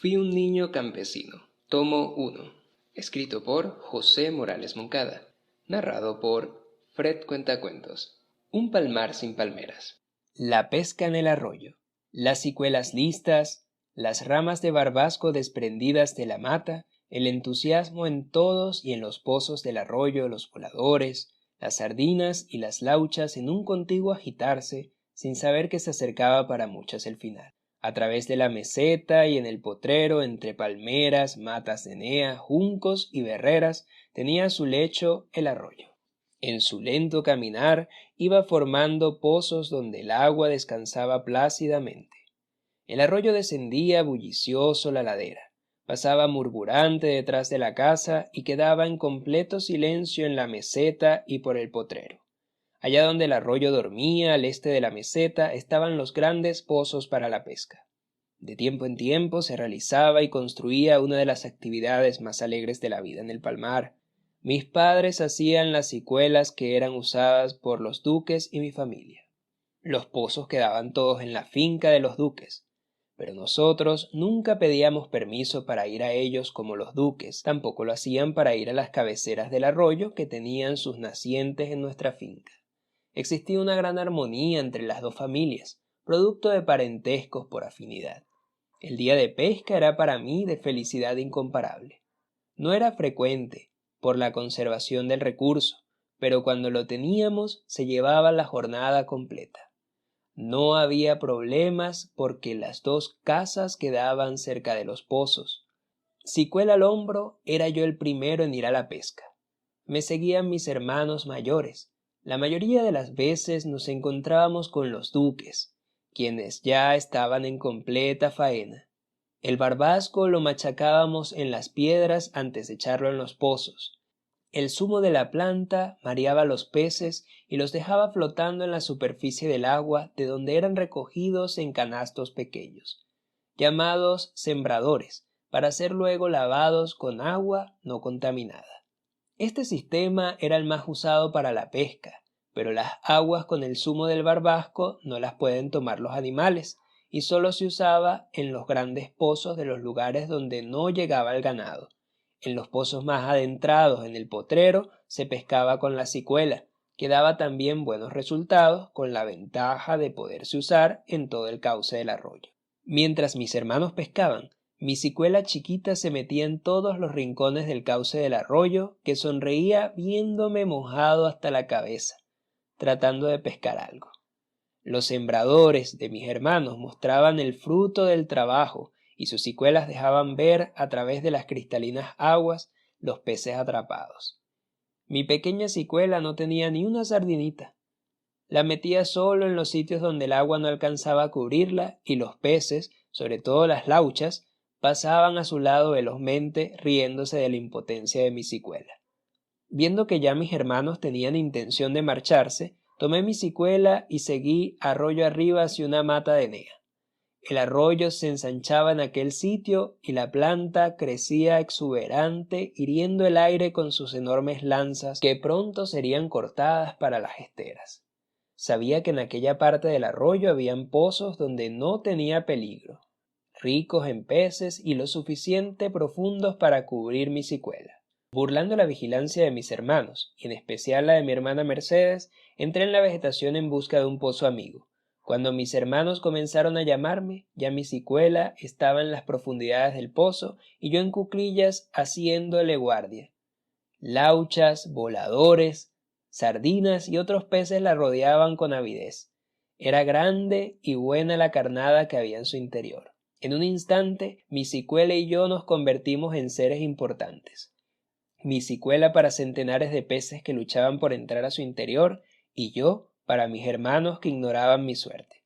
Fui un niño campesino, tomo 1, escrito por José Morales Moncada, narrado por Fred Cuentacuentos. Un palmar sin palmeras. La pesca en el arroyo, las cicuelas listas, las ramas de barbasco desprendidas de la mata, el entusiasmo en todos y en los pozos del arroyo, los voladores, las sardinas y las lauchas en un contiguo agitarse, sin saber que se acercaba para muchas el final. A través de la meseta y en el potrero, entre palmeras, matas de enea, juncos y berreras, tenía su lecho el arroyo. En su lento caminar iba formando pozos donde el agua descansaba plácidamente. El arroyo descendía bullicioso la ladera, pasaba murmurante detrás de la casa y quedaba en completo silencio en la meseta y por el potrero. Allá donde el arroyo dormía, al este de la meseta, estaban los grandes pozos para la pesca. De tiempo en tiempo se realizaba y construía una de las actividades más alegres de la vida en el palmar. Mis padres hacían las cicuelas que eran usadas por los duques y mi familia. Los pozos quedaban todos en la finca de los duques, pero nosotros nunca pedíamos permiso para ir a ellos como los duques, tampoco lo hacían para ir a las cabeceras del arroyo que tenían sus nacientes en nuestra finca. Existía una gran armonía entre las dos familias, producto de parentescos por afinidad. El día de pesca era para mí de felicidad incomparable. No era frecuente, por la conservación del recurso, pero cuando lo teníamos se llevaba la jornada completa. No había problemas porque las dos casas quedaban cerca de los pozos. Cicuela al hombro, era yo el primero en ir a la pesca. Me seguían mis hermanos mayores. La mayoría de las veces nos encontrábamos con los duques, quienes ya estaban en completa faena. El barbasco lo machacábamos en las piedras antes de echarlo en los pozos. El zumo de la planta mareaba los peces y los dejaba flotando en la superficie del agua, de donde eran recogidos en canastos pequeños, llamados sembradores, para ser luego lavados con agua no contaminada. Este sistema era el más usado para la pesca, pero las aguas con el zumo del barbasco no las pueden tomar los animales, y solo se usaba en los grandes pozos de los lugares donde no llegaba el ganado. En los pozos más adentrados en el potrero se pescaba con la cicuela, que daba también buenos resultados, con la ventaja de poderse usar en todo el cauce del arroyo. Mientras mis hermanos pescaban, mi cicuela chiquita se metía en todos los rincones del cauce del arroyo, que sonreía viéndome mojado hasta la cabeza, tratando de pescar algo. Los sembradores de mis hermanos mostraban el fruto del trabajo y sus cicuelas dejaban ver a través de las cristalinas aguas los peces atrapados. Mi pequeña cicuela no tenía ni una sardinita. La metía solo en los sitios donde el agua no alcanzaba a cubrirla y los peces, sobre todo las lauchas, pasaban a su lado velozmente riéndose de la impotencia de mi cicuela. Viendo que ya mis hermanos tenían intención de marcharse, tomé mi cicuela y seguí arroyo arriba hacia una mata de enea. El arroyo se ensanchaba en aquel sitio y la planta crecía exuberante, hiriendo el aire con sus enormes lanzas que pronto serían cortadas para las esteras. Sabía que en aquella parte del arroyo habían pozos donde no tenía peligro, ricos en peces y lo suficiente profundos para cubrir mi cicuela. Burlando la vigilancia de mis hermanos, y en especial la de mi hermana Mercedes, entré en la vegetación en busca de un pozo amigo. Cuando mis hermanos comenzaron a llamarme, ya mi cicuela estaba en las profundidades del pozo y yo en cuclillas haciéndole guardia. Lauchas, voladores, sardinas y otros peces la rodeaban con avidez. Era grande y buena la carnada que había en su interior. En un instante, mi cicuela y yo nos convertimos en seres importantes. Mi cicuela para centenares de peces que luchaban por entrar a su interior y yo para mis hermanos que ignoraban mi suerte.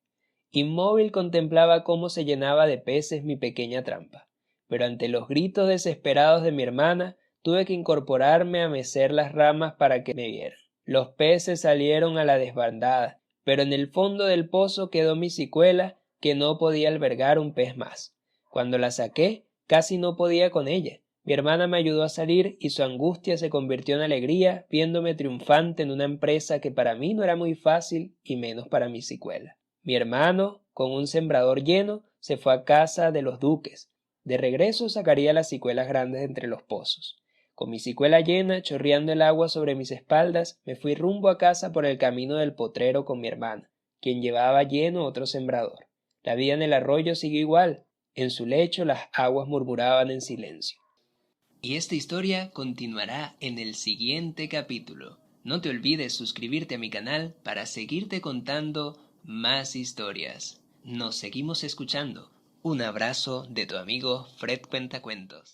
Inmóvil contemplaba cómo se llenaba de peces mi pequeña trampa, pero ante los gritos desesperados de mi hermana tuve que incorporarme a mecer las ramas para que me vieran. Los peces salieron a la desbandada, pero en el fondo del pozo quedó mi cicuela que no podía albergar un pez más. Cuando la saqué, casi no podía con ella. Mi hermana me ayudó a salir y su angustia se convirtió en alegría viéndome triunfante en una empresa que para mí no era muy fácil y menos para mi cicuela. Mi hermano, con un sembrador lleno, se fue a casa de los duques De regreso sacaría las cicuelas grandes de entre los pozos. Con mi cicuela llena, chorreando el agua sobre mis espaldas, me fui rumbo a casa por el camino del potrero con mi hermana, quien llevaba lleno otro sembrador. La vida en el arroyo siguió igual. En su lecho las aguas murmuraban en silencio. Y esta historia continuará en el siguiente capítulo. No te olvides suscribirte a mi canal para seguirte contando más historias. Nos seguimos escuchando. Un abrazo de tu amigo Fred Cuentacuentos.